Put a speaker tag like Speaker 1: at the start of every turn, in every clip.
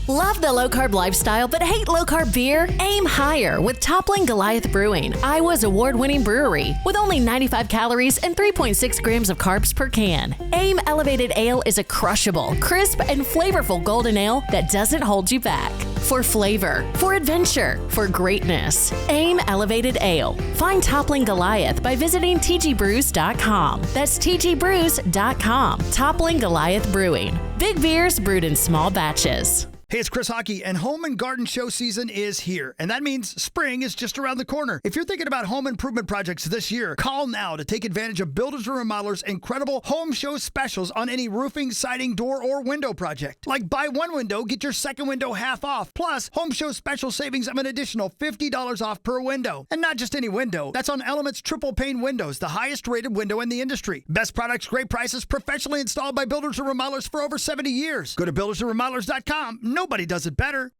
Speaker 1: Love the low-carb lifestyle but hate low-carb beer? Aim higher with Toppling Goliath Brewing, Iowa's award-winning brewery. With only 95 calories and 3.6 grams of carbs per can. Aim Elevated Ale is a crushable, crisp, and flavorful golden ale that doesn't hold you back. For flavor, for adventure, for greatness. Aim Elevated Ale. Find Toppling Goliath by visiting tgbrews.com. That's tgbrews.com. Toppling Goliath Brewing. Big beers brewed in small batches.
Speaker 2: Hey, it's Chris Hockey, and home and garden show season is here, and that means spring is just around the corner. If you're thinking about home improvement projects this year, call now to take advantage of Builders and Remodelers' incredible home show specials on any roofing, siding, door, or window project. Like buy one window, get your second window half off, plus home show special savings of an additional $50 off per window. And not just any window, that's on Element's triple pane windows, the highest rated window in the industry. Best products, great prices, professionally installed by Builders and Remodelers for over 70 years. Go to buildersandremodelers.com. Nobody does it better.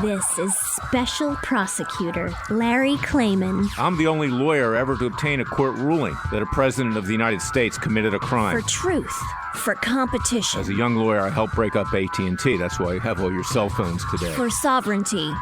Speaker 3: This is Special Prosecutor Larry Klayman.
Speaker 4: I'm the only lawyer ever to obtain a court ruling that a president of the United States committed a crime.
Speaker 3: For truth. For competition.
Speaker 4: As a young lawyer, I helped break up AT&T. That's why you have all your cell phones today.
Speaker 3: For sovereignty.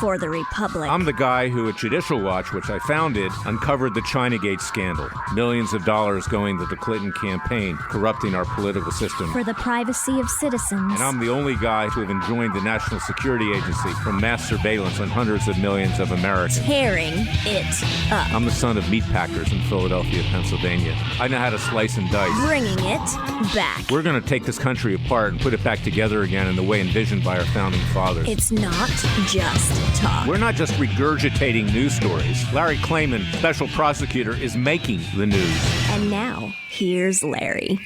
Speaker 3: For the Republic.
Speaker 4: I'm the guy who, at Judicial Watch, which I founded, uncovered the Chinagate scandal. Millions of dollars going to the Clinton campaign, corrupting our political system.
Speaker 3: For the privacy of citizens.
Speaker 4: And I'm the only guy to have enjoined the National Security Agency from mass surveillance on hundreds of millions of Americans.
Speaker 3: Tearing it up.
Speaker 4: I'm the son of meatpackers in Philadelphia, Pennsylvania. I know how to slice and dice.
Speaker 3: Bringing it back.
Speaker 4: We're going to take this country apart and put it back together again in the way envisioned by our founding fathers.
Speaker 3: It's not just talk.
Speaker 4: We're not just regurgitating news stories. Larry Klayman, special prosecutor, is making the news.
Speaker 3: And now, here's Larry.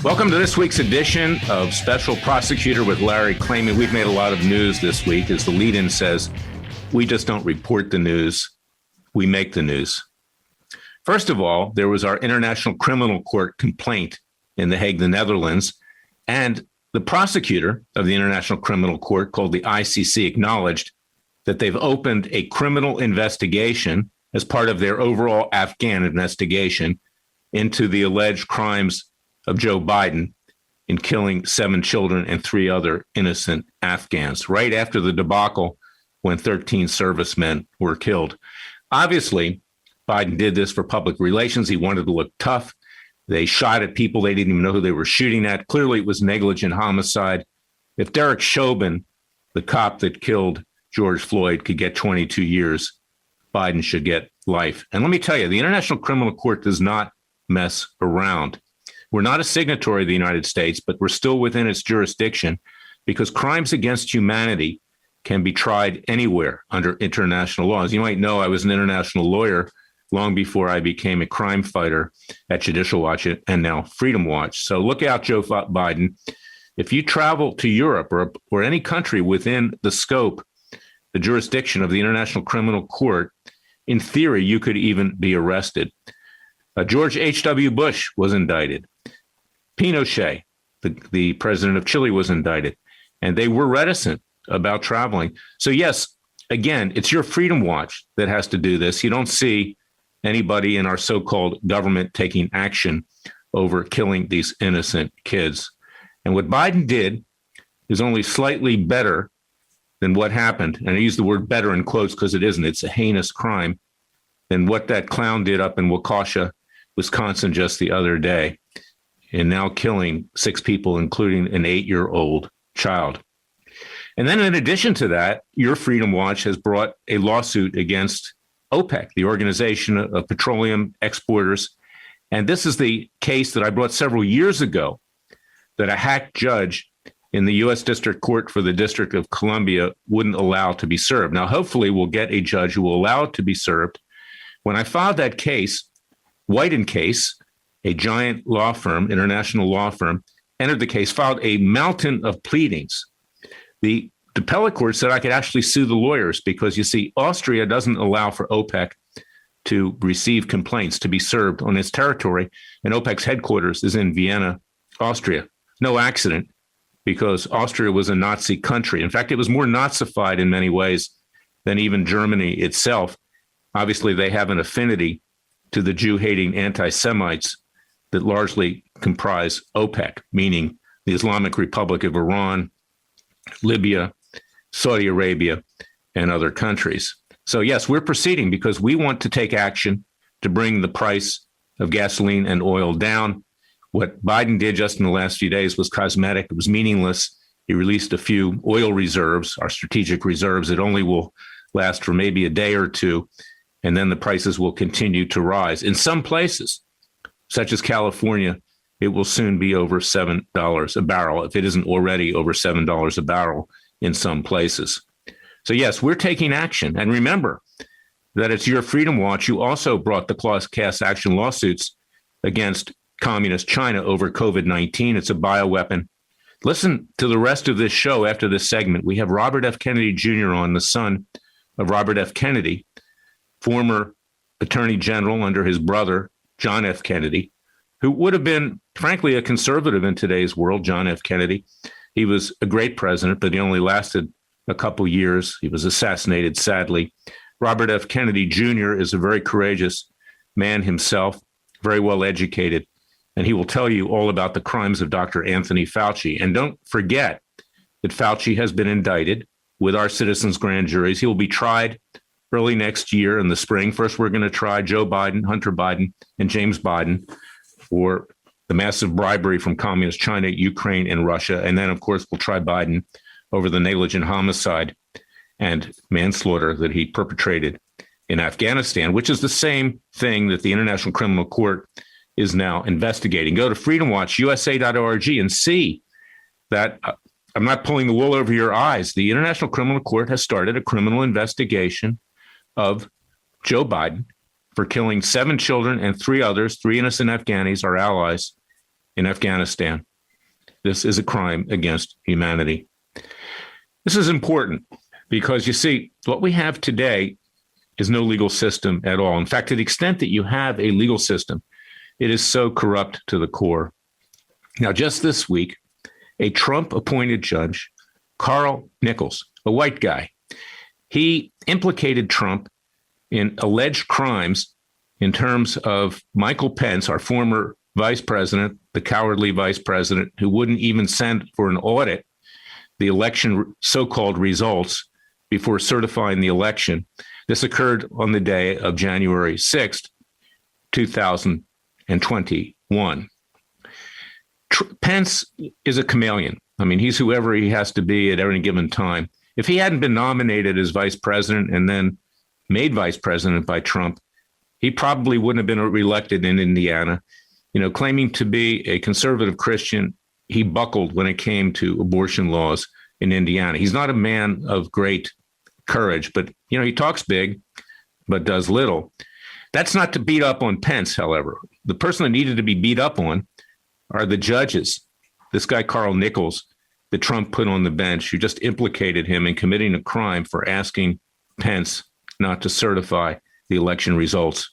Speaker 4: Welcome to this week's edition of Special Prosecutor with Larry Klayman. We've made a lot of news this week. As the lead-in says, we just don't report the news. We make the news. First of all, there was our International Criminal Court complaint in The Hague, the Netherlands, and the prosecutor of the International Criminal Court, called the ICC, acknowledged that they've opened a criminal investigation as part of their overall Afghan investigation into the alleged crimes of Joe Biden in killing 7 children and 3 other innocent Afghans, right after the debacle when 13 servicemen were killed. Obviously, Biden did this for public relations. He wanted to look tough. They shot at people they didn't even know who they were shooting at. Clearly, it was negligent homicide. If Derek Chauvin, the cop that killed George Floyd, could get 22 years, Biden should get life. And let me tell you, the International Criminal Court does not mess around. We're not a signatory of the United States, but we're still within its jurisdiction because crimes against humanity can be tried anywhere under international laws. You might know I was an international lawyer long before I became a crime fighter at Judicial Watch and now Freedom Watch. So look out, Joe Biden. If you travel to Europe or any country within the scope, the jurisdiction of the International Criminal Court, in theory, you could even be arrested. George H.W. Bush was indicted. Pinochet, the president of Chile, was indicted. And they were reticent about traveling. So yes, again, it's your Freedom Watch that has to do this. You don't see anybody in our so-called government taking action over killing these innocent kids. And what Biden did is only slightly better than what happened. And I use the word better in quotes because it isn't. It's a heinous crime than what that clown did up in Waukesha, Wisconsin just the other day, and now killing 6 people, including an 8-year-old child. And then in addition to that, your Freedom Watch has brought a lawsuit against OPEC, the Organization of Petroleum Exporters. And this is the case that I brought several years ago that a hack judge in the U.S. District Court for the District of Columbia wouldn't allow to be served. Now, hopefully we'll get a judge who will allow it to be served. When I filed that case, White & Case, a giant law firm, international law firm, entered the case, filed a mountain of pleadings. The appellate court said I could actually sue the lawyers because, you see, Austria doesn't allow for OPEC to receive complaints to be served on its territory, and OPEC's headquarters is in Vienna, Austria. No accident, because Austria was a Nazi country. In fact, it was more Nazified in many ways than even Germany itself. Obviously, they have an affinity to the Jew-hating anti-Semites that largely comprise OPEC, meaning the Islamic Republic of Iran, Libya, Saudi Arabia, and other countries. So yes, we're proceeding because we want to take action to bring the price of gasoline and oil down. What Biden did just in the last few days was cosmetic. It was meaningless. He released a few oil reserves, our strategic reserves. It only will last for maybe a day or two, and then the prices will continue to rise. In some places, such as California, it will soon be over $7 a barrel, if it isn't already over $7 a barrel in some places. So yes, we're taking action. And remember that it's your Freedom Watch. You also brought the class action lawsuits against communist China over COVID-19. It's a bioweapon. Listen to the rest of this show after this segment. We have Robert F. Kennedy Jr. on, the son of Robert F. Kennedy, former Attorney General under his brother, John F. Kennedy, who would have been, frankly, a conservative in today's world, John F. Kennedy. He was a great president, but he only lasted a couple years. He was assassinated, sadly. Robert F. Kennedy Jr. is a very courageous man himself, very well educated, and he will tell you all about the crimes of Dr. Anthony Fauci. And don't forget that Fauci has been indicted with our citizens' grand juries. He will be tried early next year in the spring. First, we're going to try Joe Biden, Hunter Biden, and James Biden for the massive bribery from communist China, Ukraine, and Russia. And then, of course, we'll try Biden over the negligent homicide and manslaughter that he perpetrated in Afghanistan, which is the same thing that the International Criminal Court is now investigating. Go to freedomwatchusa.org and see that I'm not pulling the wool over your eyes. The International Criminal Court has started a criminal investigation of Joe Biden for killing 7 children and 3 others, 3 innocent Afghanis, our allies in Afghanistan. This is a crime against humanity. This is important because, you see, what we have today is no legal system at all. In fact, to the extent that you have a legal system, it is so corrupt to the core. Now, just this week, a Trump-appointed judge, Carl Nichols, a white guy, he implicated Trump in alleged crimes in terms of Michael Pence, our former vice president, the cowardly vice president, who wouldn't even send for an audit the election so-called results before certifying the election. This occurred on the day of January 6th, 2021. Pence is a chameleon. I mean, he's whoever he has to be at any given time. If he hadn't been nominated as vice president and then made vice president by Trump, he probably wouldn't have been reelected in Indiana. You know, claiming to be a conservative Christian, he buckled when it came to abortion laws in Indiana. He's not a man of great courage, but, you know, he talks big, but does little. That's not to beat up on Pence, however. The person that needed to be beat up on are the judges. This guy, Carl Nichols, that Trump put on the bench, who just implicated him in committing a crime for asking Pence not to certify the election results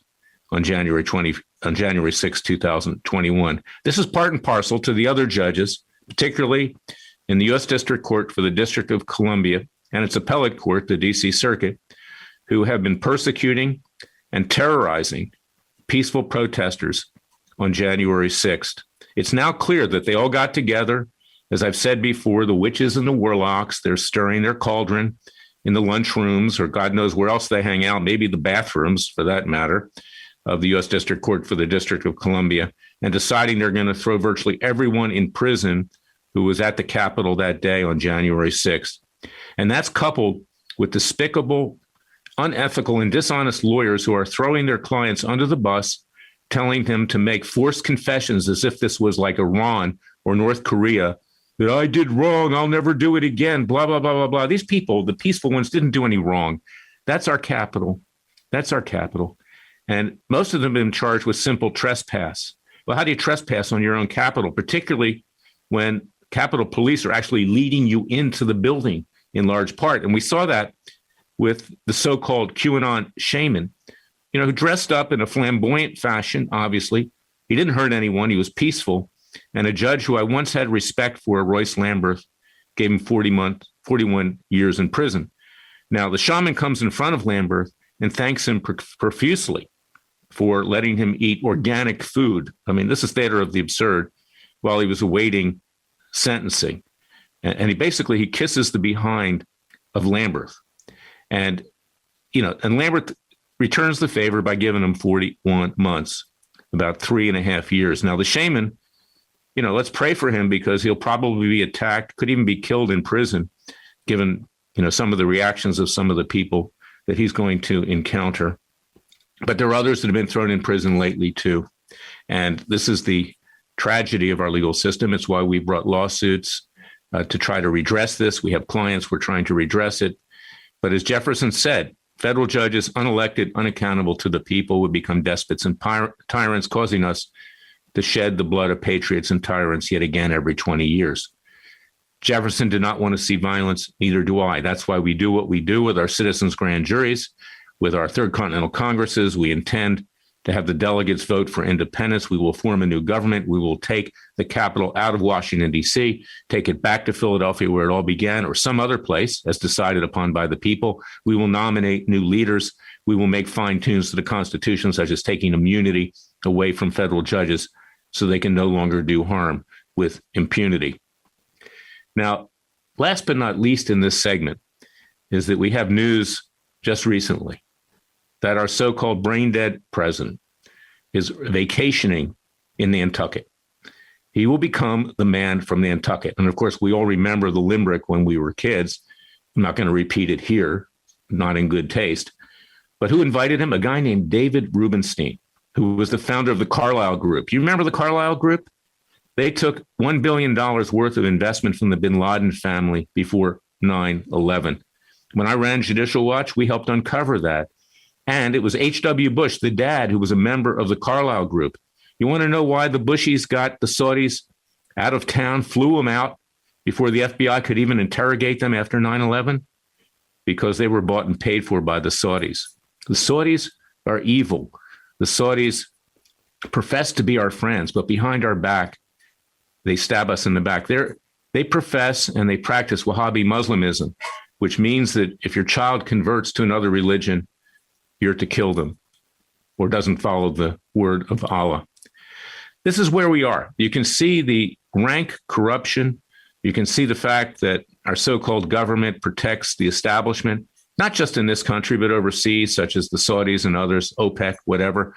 Speaker 4: on January 6, 2021. This is part and parcel to the other judges, particularly in the U.S. District Court for the District of Columbia and its appellate court, the D.C. Circuit, who have been persecuting and terrorizing peaceful protesters on January 6th. It's now clear that they all got together. As I've said before, the witches and the warlocks, they're stirring their cauldron in the lunchrooms, or God knows where else they hang out, maybe the bathrooms, for that matter, of the U.S. District Court for the District of Columbia, and deciding they're going to throw virtually everyone in prison who was at the Capitol that day on January 6th. And that's coupled with despicable, unethical, and dishonest lawyers who are throwing their clients under the bus, telling them to make forced confessions as if this was like Iran or North Korea, that I did wrong, I'll never do it again, blah, blah, blah, blah, blah. These people, the peaceful ones, didn't do any wrong. That's our capital. That's our capital. And most of them have been charged with simple trespass. Well, how do you trespass on your own capital, particularly when Capitol Police are actually leading you into the building in large part? And we saw that with the so-called QAnon shaman, you know, who dressed up in a flamboyant fashion, obviously. He didn't hurt anyone. He was peaceful. And a judge who I once had respect for, Royce Lamberth, gave him 41 years in prison. Now, the shaman comes in front of Lambert and thanks him profusely for letting him eat organic food. I mean, this is theater of the absurd while he was awaiting sentencing. And he kisses the behind of Lambert. And Lambert returns the favor by giving him 41 months, about 3.5 years. Now, the shaman, let's pray for him because he'll probably be attacked, could even be killed in prison, given, some of the reactions of some of the people that he's going to encounter. But there are others that have been thrown in prison lately, too. And this is the tragedy of our legal system. It's why we brought lawsuits to try to redress this. We have clients, we're trying to redress it. But as Jefferson said, federal judges, unelected, unaccountable to the people, would become despots and tyrants, causing us to shed the blood of patriots and tyrants yet again every 20 years. Jefferson did not want to see violence, neither do I. That's why we do what we do with our citizens' grand juries, with our Third Continental Congresses. We intend to have the delegates vote for independence. We will form a new government. We will take the capital out of Washington, D.C., take it back to Philadelphia where it all began, or some other place as decided upon by the people. We will nominate new leaders. We will make fine tunes to the Constitution, such as taking immunity away from federal judges so they can no longer do harm with impunity. Now, last but not least in this segment is that we have news just recently that our so-called brain-dead president is vacationing in Nantucket. He will become the man from Nantucket. And of course, we all remember the limerick when we were kids. I'm not going to repeat it here, not in good taste. But who invited him? A guy named David Rubenstein, who was the founder of the Carlyle Group. You remember the Carlyle Group? They took $1 billion worth of investment from the bin Laden family before 9/11. When I ran Judicial Watch, we helped uncover that. And it was H.W. Bush, the dad, who was a member of the Carlyle Group. You want to know why the Bushies got the Saudis out of town, flew them out before the FBI could even interrogate them after 9/11? Because they were bought and paid for by the Saudis. The Saudis are evil. The Saudis profess to be our friends, but behind our back, they stab us in the back. They profess and they practice Wahhabi Muslimism, which means that if your child converts to another religion, you're to kill them or doesn't follow the word of Allah. This is where we are. You can see the rank corruption. You can see the fact that our so-called government protects the establishment, not just in this country, but overseas, such as the Saudis and others, OPEC, whatever.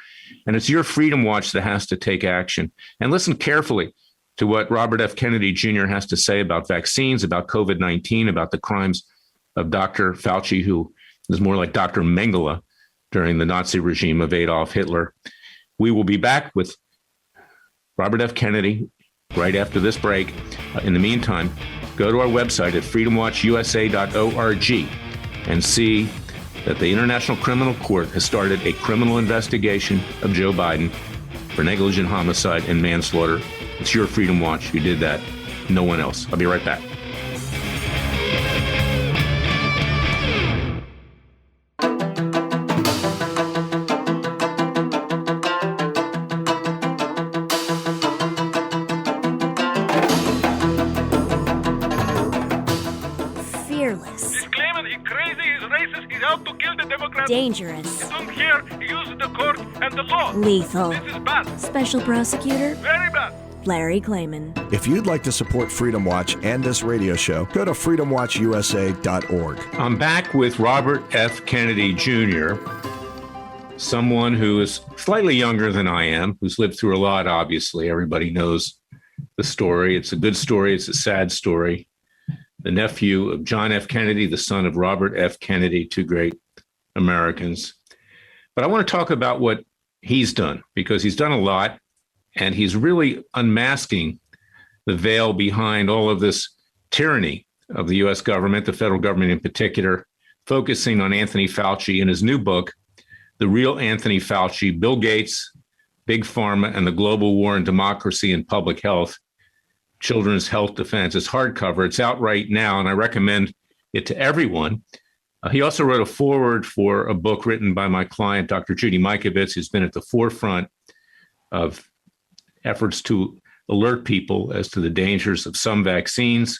Speaker 4: And it's your Freedom Watch that has to take action. And listen carefully to what Robert F. Kennedy Jr. has to say about vaccines, about COVID-19, about the crimes of Dr. Fauci, who is more like Dr. Mengele during the Nazi regime of Adolf Hitler. We will be back with Robert F. Kennedy right after this break. In the meantime, go to our website at freedomwatchusa.org and see that the International Criminal Court has started a criminal investigation of Joe Biden for negligent homicide and manslaughter. It's your Freedom Watch. You did that. No one else. I'll be right back.
Speaker 3: Fearless.
Speaker 5: He's claiming he's crazy, he's racist, he's out to kill the Democrats.
Speaker 3: Dangerous.
Speaker 5: You don't care, he uses the court and the law.
Speaker 3: Lethal.
Speaker 5: This is bad.
Speaker 3: Special prosecutor
Speaker 5: Very bad.
Speaker 3: Larry Klayman.
Speaker 6: If you'd like to support Freedom Watch and this radio show, go to freedomwatchusa.org.
Speaker 4: I'm back with Robert F. Kennedy Jr., someone who is slightly younger than I am, who's lived through a lot, obviously. Everybody knows the story. It's a good story. It's a sad story. The nephew of John F. Kennedy, the son of Robert F. Kennedy, two great Americans. But I want to talk about what he's done, because he's done a lot, and he's really unmasking the veil behind all of this tyranny of the U.S. government, the federal government in particular, focusing on Anthony Fauci in his new book, The Real Anthony Fauci, Bill Gates, Big Pharma, and the Global War on Democracy and Public Health, Children's Health Defense. It's hardcover. It's out right now, and I recommend it to everyone. He also wrote a foreword for a book written by my client, Dr. Judy Mikovits, who's been at the forefront of efforts to alert people as to the dangers of some vaccines.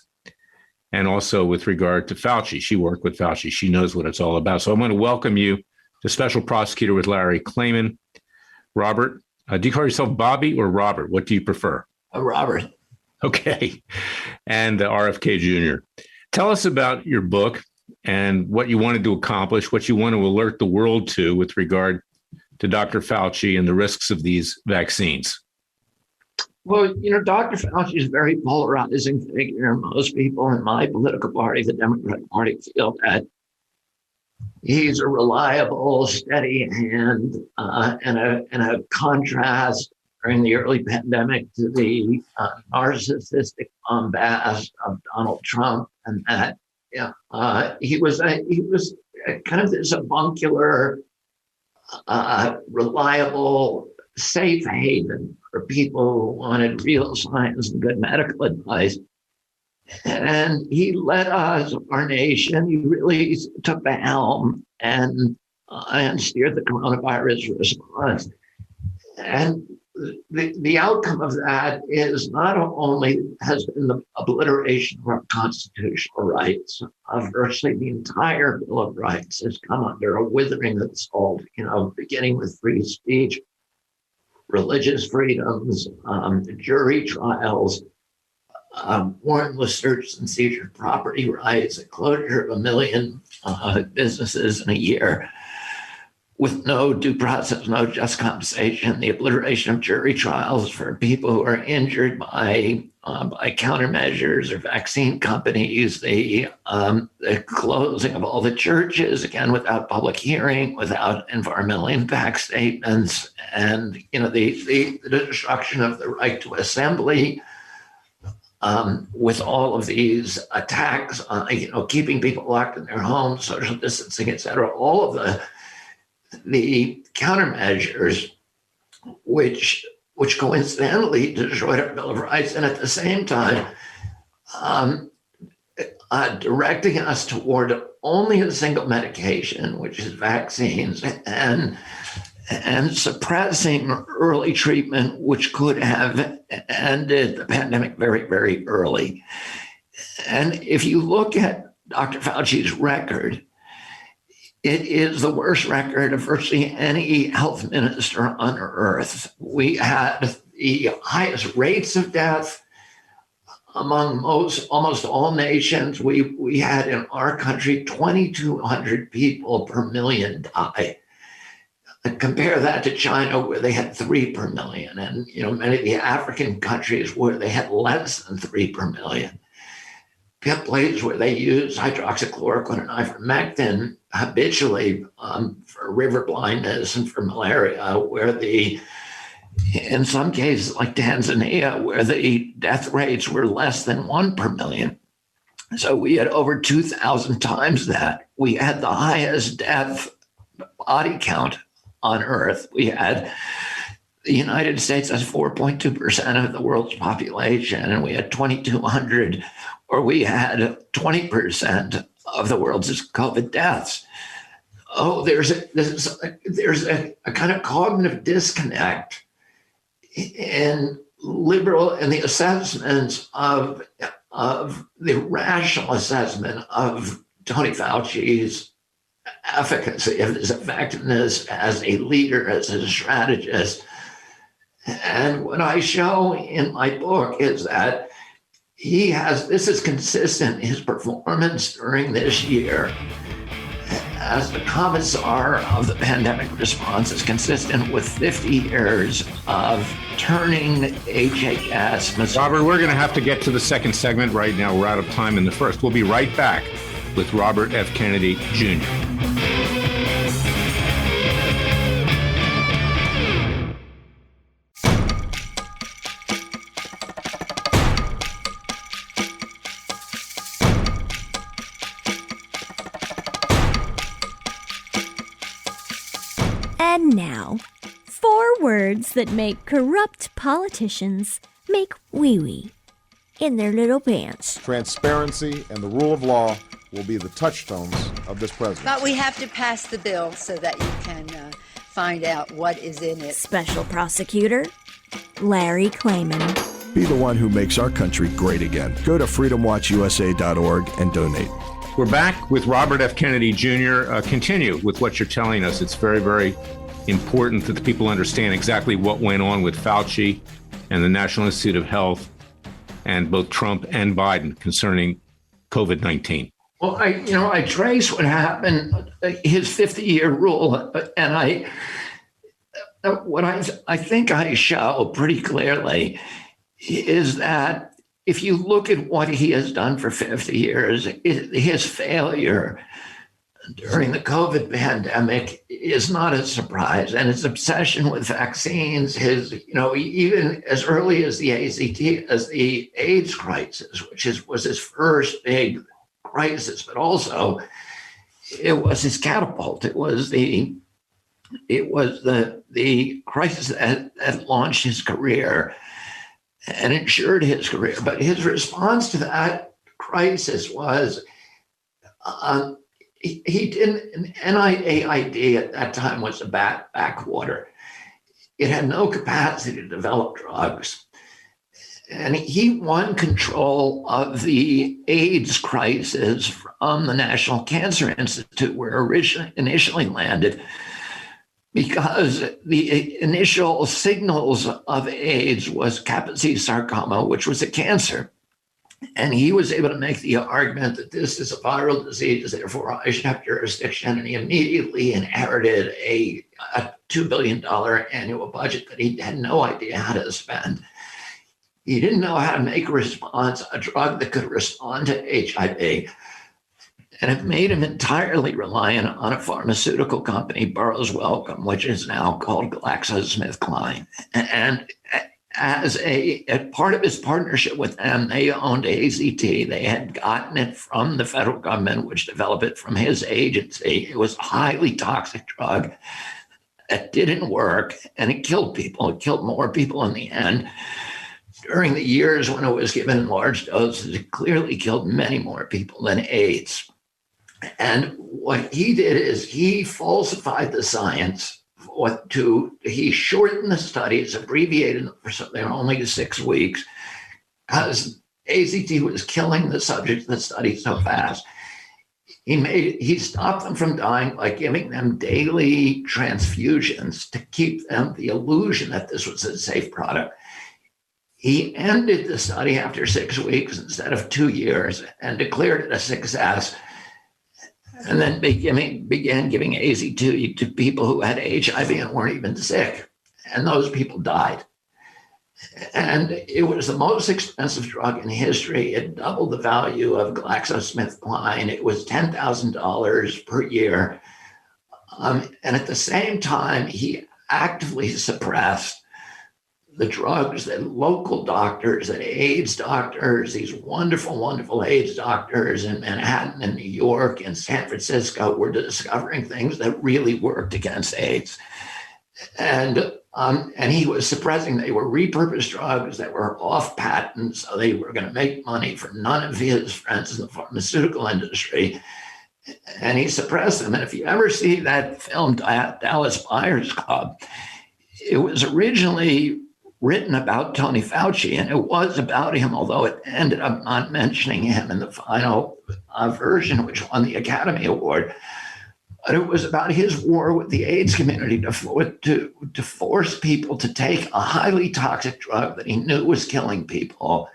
Speaker 4: and also with regard to Fauci. She worked with Fauci. She knows what it's all about. So I want to welcome you to Special Prosecutor with Larry Klayman. Robert, do you call yourself Bobby or Robert? What do you prefer?
Speaker 7: Robert.
Speaker 4: Okay. And RFK Jr. Tell us about your book and what you wanted to accomplish, what you want to alert the world to with regard to Dr. Fauci and the risks of these vaccines.
Speaker 7: Well, Dr. Fauci is a very polarizing figure. Most people in my political party, the Democratic Party, feel that he's a reliable, steady hand and a contrast during the early pandemic to the narcissistic bombast of Donald Trump, and that he was kind of this avuncular, reliable, safe haven for people who wanted real science and good medical advice. And he led us, our nation. He really took the helm and steered the coronavirus response. And the outcome of that is not only has been the obliteration of our constitutional rights, virtually the entire Bill of Rights has come under a withering assault, beginning with free speech, religious freedoms, jury trials, warrantless search and seizure of property rights, a closure of 1 million businesses in a year with no due process, no just compensation, the obliteration of jury trials for people who are injured by countermeasures or vaccine companies, the closing of all the churches, again, without public hearing, without environmental impact statements, and the destruction of the right to assembly, with all of these attacks on, keeping people locked in their homes, social distancing, et cetera, all of the countermeasures, which coincidentally destroyed our Bill of Rights, and at the same time, directing us toward only a single medication, which is vaccines, and suppressing early treatment, which could have ended the pandemic very, very early. And if you look at Dr. Fauci's record, it is the worst record of virtually any health minister on earth. We had the highest rates of death among almost all nations. We had in our country 2,200 people per million die. And compare that to China, where they had 3 per million, and many of the African countries where they had less than 3 per million. Places where they use hydroxychloroquine and ivermectin habitually for river blindness and for malaria, where in some cases like Tanzania, where the death rates were less than 1 per million. So we had over 2,000 times that. We had the highest death body count on earth. We had the United States has 4.2% of the world's population, and we had 2,200, or we had 20% of the world's COVID deaths. Oh, there's a kind of cognitive disconnect in the assessments of the rational assessment of Tony Fauci's efficacy, of his effectiveness as a leader, as a strategist. And what I show in my book is that this is consistent, his performance during this year as the commissar of the pandemic response is consistent with 50 years of turning HHS.
Speaker 4: Robert, we're going to have to get to the second segment right now. We're out of time in the first. We'll be right back with Robert F. Kennedy Jr.
Speaker 3: And now, 4 words that make corrupt politicians make wee-wee in their little pants.
Speaker 8: Transparency and the rule of law will be the touchstones of this presidency.
Speaker 9: But we have to pass the bill so that you can find out what is in it.
Speaker 3: Special Prosecutor Larry Klayman.
Speaker 6: Be the one who makes our country great again. Go to freedomwatchusa.org and donate.
Speaker 4: We're back with Robert F. Kennedy Jr. Continue with what you're telling us. It's very, very important that the people understand exactly what went on with Fauci and the National Institute of Health and both Trump and Biden concerning COVID-19.
Speaker 7: Well, I trace what happened, his 50-year rule, and I think I show pretty clearly is that if you look at what he has done for 50 years, his failure during the COVID pandemic is not a surprise. And his obsession with vaccines, even as early as the AIDS crisis, which was his first big crisis, but also it was his catapult. It was the crisis that launched his career and ensured his career. But his response to that crisis was he didn't. NIAID at that time was a backwater. It had no capacity to develop drugs. And he won control of the AIDS crisis from the National Cancer Institute, where initially landed, because the initial signals of AIDS was Kaposi sarcoma, which was a cancer. And he was able to make the argument that this is a viral disease, therefore I should have jurisdiction. And he immediately inherited a $2 billion annual budget that he had no idea how to spend. He didn't know how to make a drug that could respond to HIV. And it made him entirely reliant on a pharmaceutical company, Burroughs Wellcome, which is now called GlaxoSmithKline. And as a part of his partnership with them, they owned AZT. They had gotten it from the federal government, which developed it from his agency. It was a highly toxic drug. It didn't work, and it killed people. It killed more people in the end. During the years when it was given in large doses, it clearly killed many more people than AIDS. And what he did is he falsified the science. He shortened the studies, abbreviated them so they were only 6 weeks, because AZT was killing the subjects that studied so fast. He stopped them from dying by giving them daily transfusions to keep them the illusion that this was a safe product. He ended the study after 6 weeks instead of 2 years and declared it a success, and then began giving AZ2 to people who had HIV and weren't even sick. And those people died. And it was the most expensive drug in history. It doubled the value of GlaxoSmithKline. It was $10,000 per year. And at the same time, he actively suppressed the drugs that local doctors, that AIDS doctors, these wonderful, wonderful AIDS doctors in Manhattan and New York and San Francisco were discovering things that really worked against AIDS. And he was suppressing, they were repurposed drugs that were off patent, so they were going to make money for none of his friends in the pharmaceutical industry. And he suppressed them. And if you ever see that film, Dallas Buyers Club, it was originally written about Tony Fauci, and it was about him, although it ended up not mentioning him in the final version, which won the Academy Award. But it was about his war with the AIDS community to force people to take a highly toxic drug that he knew was killing people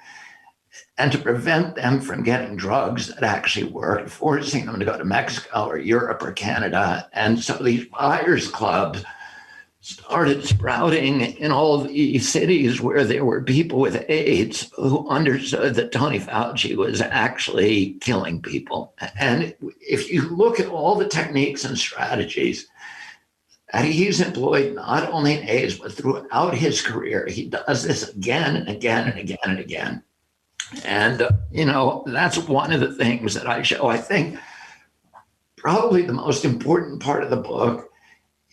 Speaker 7: and to prevent them from getting drugs that actually worked, forcing them to go to Mexico or Europe or Canada. And so these buyers clubs started sprouting in all of these cities where there were people with AIDS who understood that Tony Fauci was actually killing people. And if you look at all the techniques and strategies that he's employed, not only in AIDS, but throughout his career, he does this again and again and again and again. And, that's one of the things that I show. I think probably the most important part of the book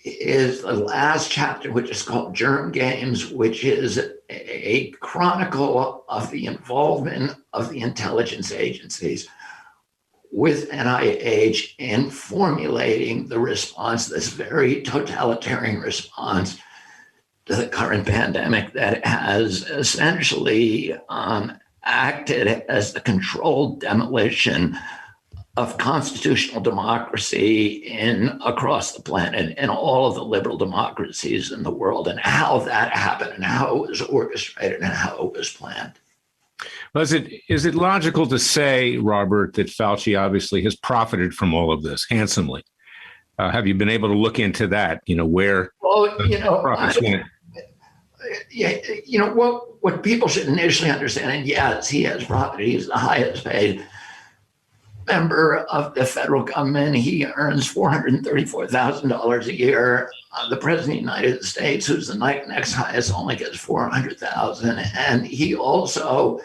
Speaker 7: is the last chapter, which is called Germ Games, which is a chronicle of the involvement of the intelligence agencies with NIH in formulating the response, this very totalitarian response to the current pandemic that has essentially acted as the controlled demolition of constitutional democracy across the planet in all of the liberal democracies in the world, and how that happened and how it was orchestrated and how it was planned.
Speaker 4: Well, is it logical to say, Robert, that Fauci obviously has profited from all of this handsomely? Have you been able to look into that? Where profits went?
Speaker 7: What people should initially understand, and yes, he has profited. He's the highest paid member of the federal government. He earns $434,000 a year. The president of the United States, who's the next highest, only gets $400,000. And he also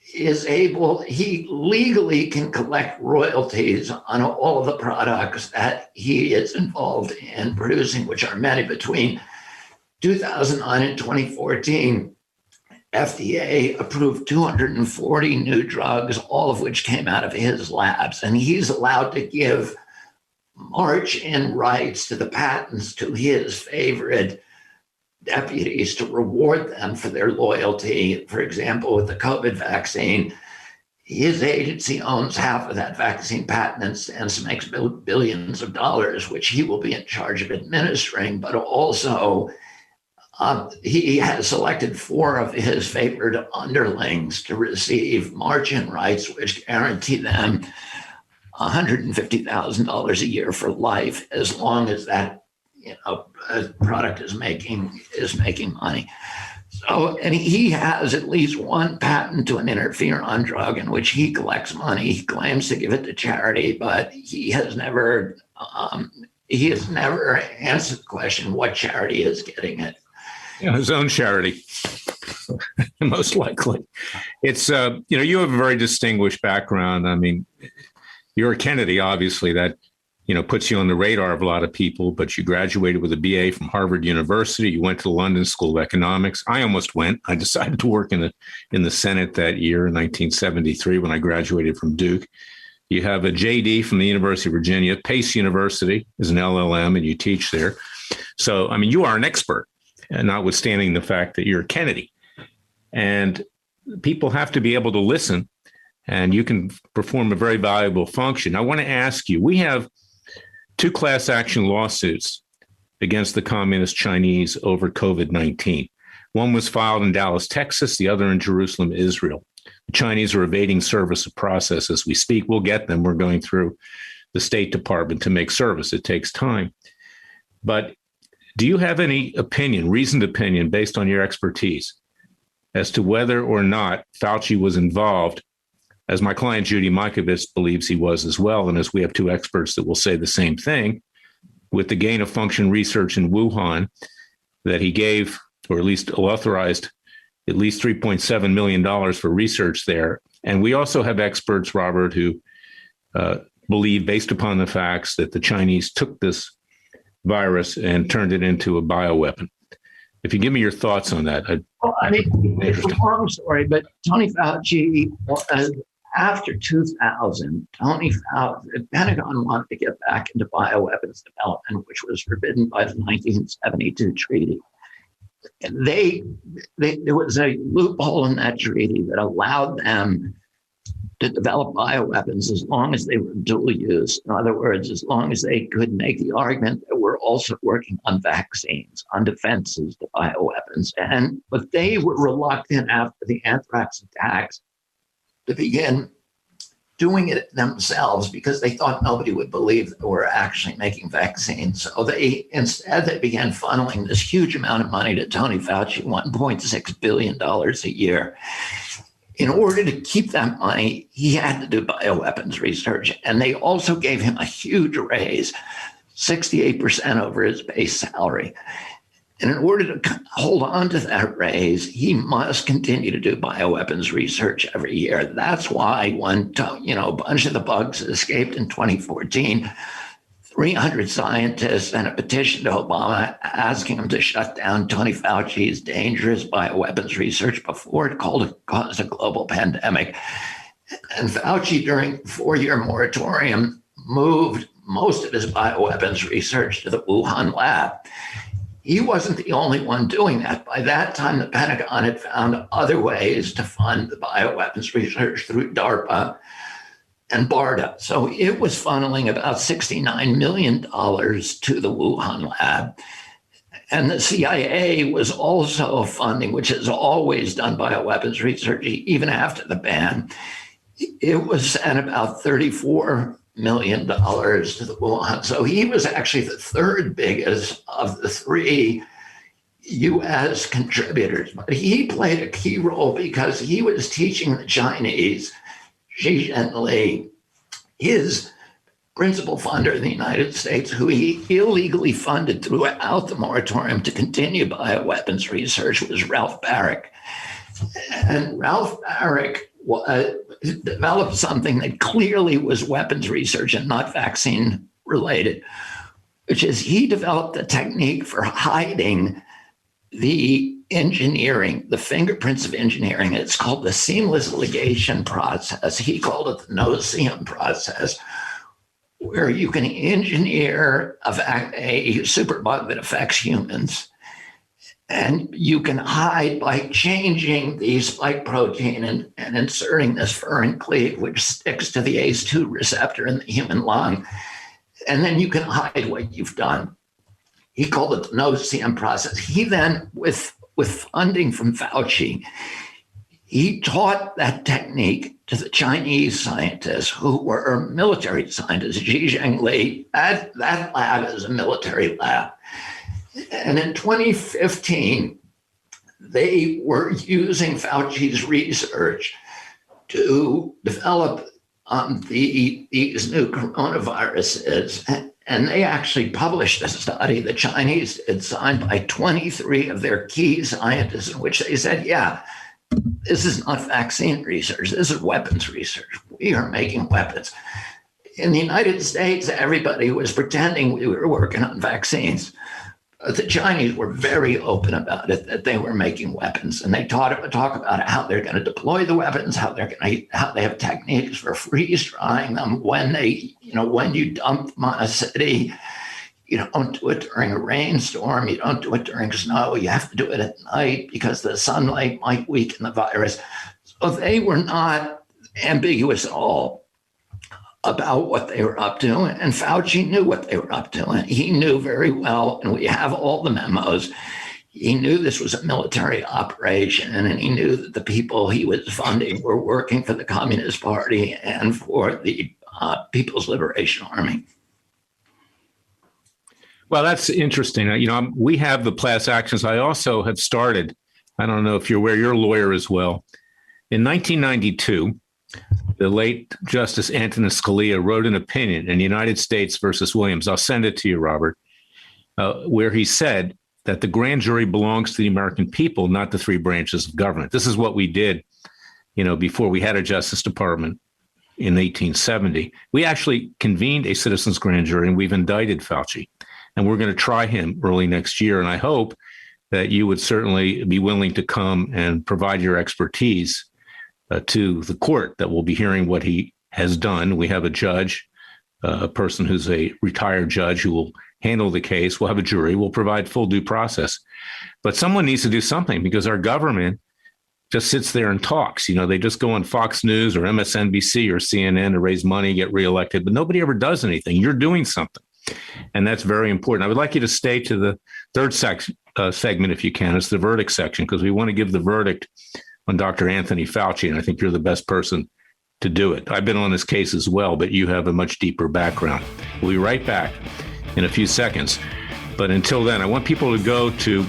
Speaker 7: he legally can collect royalties on all of the products that he is involved in producing, which are many. Between 2009 and 2014, FDA approved 240 new drugs, all of which came out of his labs. And he's allowed to give march-in rights to the patents to his favorite deputies to reward them for their loyalty. For example, with the COVID vaccine, his agency owns half of that vaccine patent and stands to make billions of dollars, which he will be in charge of administering, but also he has selected 4 of his favorite underlings to receive march-in rights, which guarantee them $150,000 a year for life, as long as that product is making money. So, and he has at least one patent to an interferon drug in which he collects money. He claims to give it to charity, but he has never answered the question what charity is getting it.
Speaker 4: His own charity, most likely. It's, you have a very distinguished background. I mean, you're a Kennedy, obviously, that, puts you on the radar of a lot of people, but you graduated with a BA from Harvard University. You went to the London School of Economics. I almost went. I decided to work in the Senate that year in 1973 when I graduated from Duke. You have a JD from the University of Virginia. Pace University is an LLM, and you teach there. So, I mean, you are an expert. And notwithstanding the fact that you're a Kennedy. And people have to be able to listen, and you can perform a very valuable function. I want to ask you, we have 2 class action lawsuits against the communist Chinese over COVID-19. One was filed in Dallas, Texas, the other in Jerusalem, Israel. The Chinese are evading service of process as we speak. We'll get them. We're going through the State Department to make service. It takes time. But do you have any opinion, reasoned opinion, based on your expertise as to whether or not Fauci was involved, as my client Judy Mikovits believes he was as well, and as we have 2 experts that will say the same thing, with the gain of function research in Wuhan that he gave, or at least authorized, at least $3.7 million for research there. And we also have experts, Robert, who believe, based upon the facts, that the Chinese took this virus and turned it into a bioweapon. If you give me your thoughts on that.
Speaker 7: It's a long story, but Tony Fauci, after 2000, the Pentagon wanted to get back into bioweapons development, which was forbidden by the 1972 treaty. And there was a loophole in that treaty that allowed them to develop bioweapons as long as they were dual use. In other words, as long as they could make the argument that we're also working on vaccines, on defenses to bioweapons. But they were reluctant after the anthrax attacks to begin doing it themselves because they thought nobody would believe that we're actually making vaccines. So instead they began funneling this huge amount of money to Tony Fauci, $1.6 billion a year. In order to keep that money, he had to do bioweapons research. And they also gave him a huge raise, 68% over his base salary. And in order to hold on to that raise, he must continue to do bioweapons research every year. That's why when a bunch of the bugs escaped in 2014, 300 scientists sent a petition to Obama asking him to shut down Tony Fauci's dangerous bioweapons research before it caused a global pandemic. And Fauci, during the 4-year moratorium, moved most of his bioweapons research to the Wuhan lab. he wasn't the only one doing that. By that time, the Pentagon had found other ways to fund the bioweapons research through DARPA and BARDA. So it was funneling about $69 million to the Wuhan lab. And the CIA was also funding, which has always done bioweapons research, even after the ban. It was sent about $34 million to the Wuhan. So he was actually the third biggest of the three U.S. contributors. But he played a key role because he was teaching the Chinese, Xi Jinping, his principal funder in the United States, who he illegally funded throughout the moratorium to continue bioweapons research, was Ralph Barrick. And Ralph Barrick developed something that clearly was weapons research and not vaccine related, which is he developed a technique for hiding the engineering, the fingerprints of engineering. It's called the seamless ligation process. He called it the no-seam process, where you can engineer a superbug that affects humans. And you can hide by changing the spike protein and inserting this furin cleave, which sticks to the ACE2 receptor in the human lung. And then you can hide what you've done. He called it the no-seam process. He then, with funding from Fauci, he taught that technique to the Chinese scientists who were military scientists. Xi Jinping, that lab is a military lab. And in 2015, they were using Fauci's research to develop these new coronaviruses. And they actually published a study the Chinese did, signed by 23 of their key scientists, in which they said, yeah, this is not vaccine research. This is weapons research. We are making weapons. In the United States, everybody was pretending we were working on vaccines. The Chinese were very open about it, that they were making weapons. And they talk about how they're going to deploy the weapons, how they have techniques for freeze drying them when you dump them on a city. You don't do it during a rainstorm. You don't do it during snow. You have to do it at night because the sunlight might weaken the virus. So they were not ambiguous at all about what they were up to. And Fauci knew what they were up to. And he knew very well, and we have all the memos, he knew this was a military operation, and he knew that the people he was funding were working for the Communist Party and for the People's Liberation Army.
Speaker 4: Well, that's interesting. We have the class actions. I also have started, I don't know if you're aware, you're a lawyer as well. In 1992, the late Justice Antonin Scalia wrote an opinion in United States versus Williams. I'll send it to you, Robert, where he said that the grand jury belongs to the American people, not the three branches of government. This is what we did, before we had a Justice Department in 1870. We actually convened a citizens grand jury, and we've indicted Fauci. And we're going to try him early next year. And I hope that you would certainly be willing to come and provide your expertise to the court that will be hearing what he has done. We have a judge, a person who's a retired judge who will handle the case. We'll have a jury. We'll provide full due process. But someone needs to do something because our government just sits there and talks. They just go on Fox News or MSNBC or CNN to raise money, get reelected, but nobody ever does anything. You're doing something. And that's very important. I would like you to stay to the third segment, if you can. It's the verdict section, because we want to give the verdict on Dr. Anthony Fauci, and I think you're the best person to do it. I've been on this case as well, but you have a much deeper background. We'll be right back in a few seconds. But until then, I want people to go to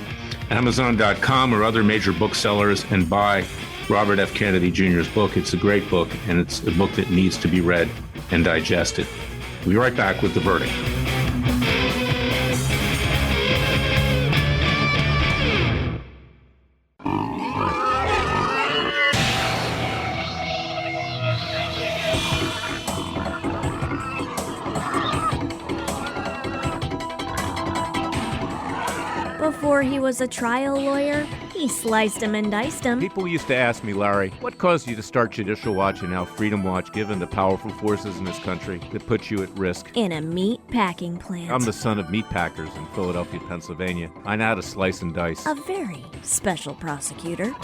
Speaker 4: Amazon.com or other major booksellers and buy Robert F. Kennedy Jr.'s book. It's a great book, and it's a book that needs to be read and digested. We'll be right back with the verdict.
Speaker 3: Before he was a trial lawyer, He sliced 'em and diced 'em.
Speaker 10: People used to ask me, Larry, what caused you to start Judicial Watch and now Freedom Watch, given the powerful forces in this country that put you at risk?
Speaker 3: In a meat packing plant.
Speaker 10: I'm the son of meat packers in Philadelphia, Pennsylvania. I know how to slice and dice.
Speaker 3: A very special prosecutor,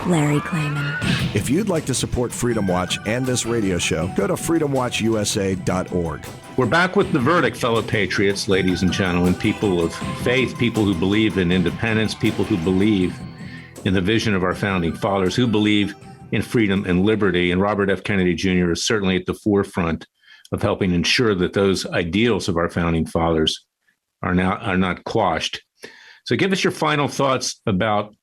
Speaker 3: Larry Klayman.
Speaker 6: If you'd like to support Freedom Watch and this radio show, go to freedomwatchusa.org.
Speaker 4: We're back with the verdict, fellow patriots, ladies and gentlemen, people of faith, people who believe in independence, people who believe in the vision of our founding fathers, who believe in freedom and liberty. And Robert F. Kennedy Jr. is certainly at the forefront of helping ensure that those ideals of our founding fathers are not quashed. So give us your final thoughts about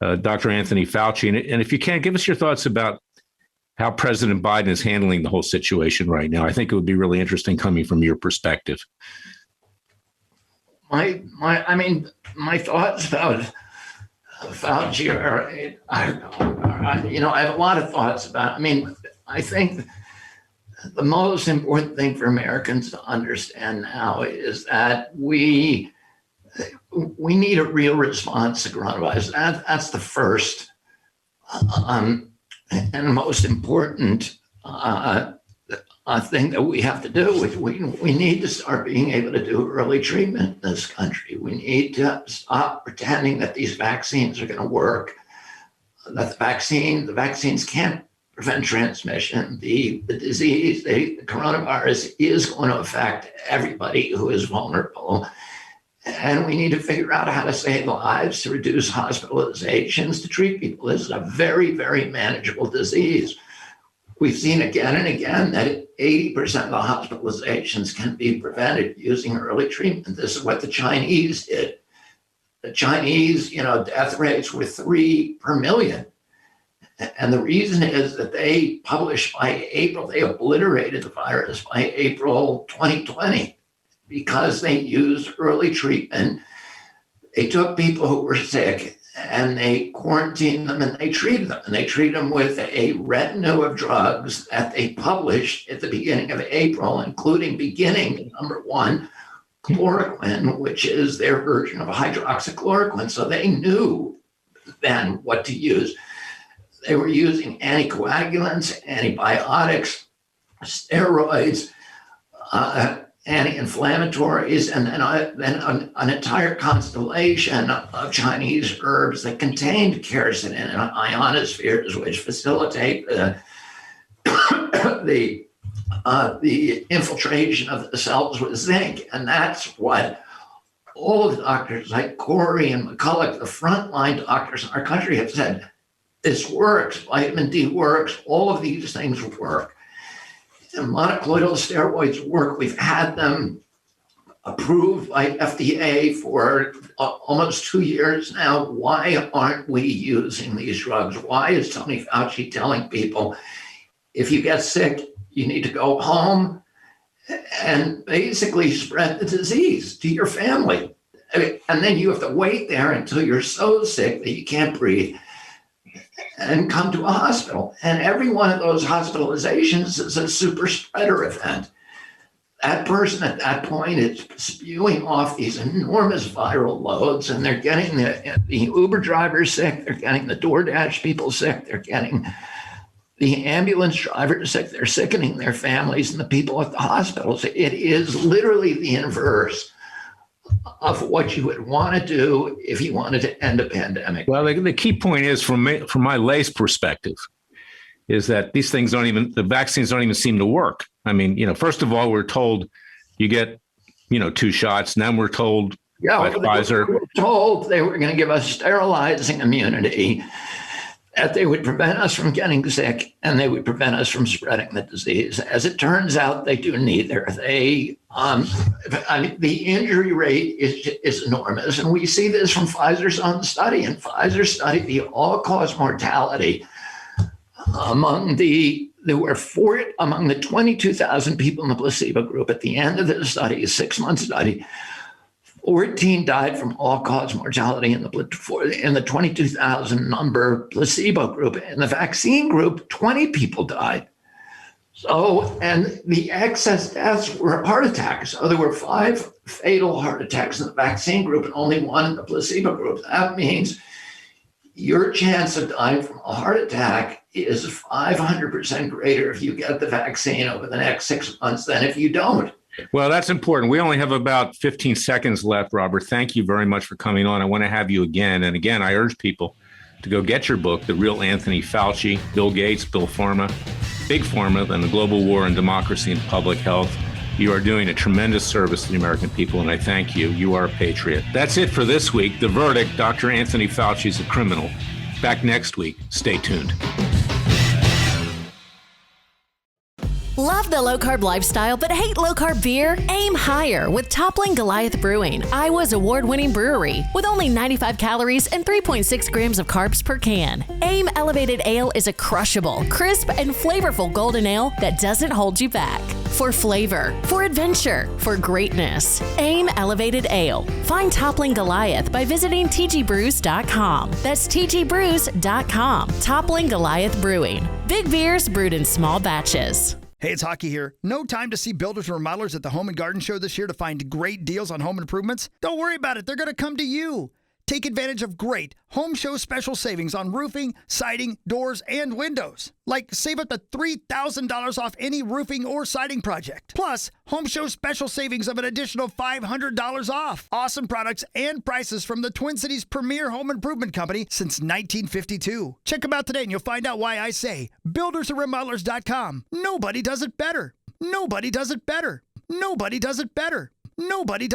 Speaker 4: Dr. Anthony Fauci. And if you can, give us your thoughts about how President Biden is handling the whole situation right now. I think it would be really interesting coming from your perspective.
Speaker 7: My thoughts about Fauci are, I have a lot of thoughts about. I think the most important thing for Americans to understand now is that we need a real response to coronavirus. That's the first and most important thing that we have to do. We need to start being able to do early treatment in this country. We need to stop pretending that these vaccines are going to work, that the vaccines can't prevent transmission. The disease, the coronavirus is going to affect everybody who is vulnerable. And we need to figure out how to save lives, to reduce hospitalizations, to treat people. This is a very, very manageable disease. We've seen again and again that 80% of the hospitalizations can be prevented using early treatment. This is what the Chinese did. The Chinese, death rates were 3 per million. And the reason is that they published by April, they obliterated the virus by April 2020. Because they used early treatment. They took people who were sick and they quarantined them and they treated them. And they treated them with a retinue of drugs that they published at the beginning of April, including number 1, chloroquine, which is their version of hydroxychloroquine. So they knew then what to use. They were using anticoagulants, antibiotics, steroids, anti-inflammatories, and then an entire constellation of Chinese herbs that contained quercetin and ionospheres, which facilitate the infiltration of the cells with zinc. And that's what all of the doctors like Corey and McCulloch, the frontline doctors in our country, have said. This works. Vitamin D works. All of these things work. And monoclonal steroids work. We've had them approved by FDA for almost 2 years now. Why aren't we using these drugs? Why is Tony Fauci telling people, if you get sick, you need to go home and basically spread the disease to your family? And then you have to wait there until you're so sick that you can't breathe and come to a hospital. And every one of those hospitalizations is a super spreader event. That person at that point is spewing off these enormous viral loads, and they're getting the Uber drivers sick, they're getting the DoorDash people sick, they're getting the ambulance drivers sick, they're sickening their families and the people at the hospitals. It is literally the inverse of what you would want to do if you wanted to end a pandemic.
Speaker 4: Well, the key point is, from my lay's perspective, is that these things the vaccines don't even seem to work. First of all, we're told you get, 2 shots. Now we're told by Pfizer.
Speaker 7: We were told they were going to give us sterilizing immunity, that they would prevent us from getting sick and they would prevent us from spreading the disease. As it turns out, they do neither. The injury rate is enormous. And we see this from Pfizer's own study. In Pfizer's study, the all-cause mortality among the 22,000 people in the placebo group at the end of the study, a 6-month study, 14 died from all-cause mortality in the 22,000 number placebo group. In the vaccine group, 20 people died. So, and the excess deaths were heart attacks. So there were 5 fatal heart attacks in the vaccine group and only 1 in the placebo group. That means your chance of dying from a heart attack is 500% greater if you get the vaccine over the next 6 months than if you don't.
Speaker 4: Well, that's important. We only have about 15 seconds left, Robert. Thank you very much for coming on. I want to have you again. And again, I urge people to go get your book, The Real Anthony Fauci, Bill Gates, Bill Pharma, Big Pharma, and the Global War on Democracy and Public Health. You are doing a tremendous service to the American people, and I thank you. You are a patriot. That's it for this week. The verdict, Dr. Anthony Fauci is a criminal. Back next week. Stay tuned.
Speaker 1: Love the low-carb lifestyle but hate low-carb beer? Aim higher with Toppling Goliath Brewing, Iowa's award-winning brewery. With only 95 calories and 3.6 grams of carbs per can. Aim Elevated Ale is a crushable, crisp, and flavorful golden ale that doesn't hold you back. For flavor, for adventure, for greatness. Aim Elevated Ale. Find Toppling Goliath by visiting tgbrews.com. That's tgbrews.com. Toppling Goliath Brewing. Big beers brewed in small batches.
Speaker 2: Hey, it's Hockey here. No time to see builders and remodelers at the Home and Garden Show this year to find great deals on home improvements? Don't worry about it. They're going to come to you. Take advantage of great home show special savings on roofing, siding, doors, and windows. Like save up to $3,000 off any roofing or siding project. Plus, home show special savings of an additional $500 off. Awesome products and prices from the Twin Cities' premier home improvement company since 1952. Check them out today and you'll find out why I say buildersandremodelers.com. Nobody does it better. Nobody does it better. Nobody does it better. Nobody does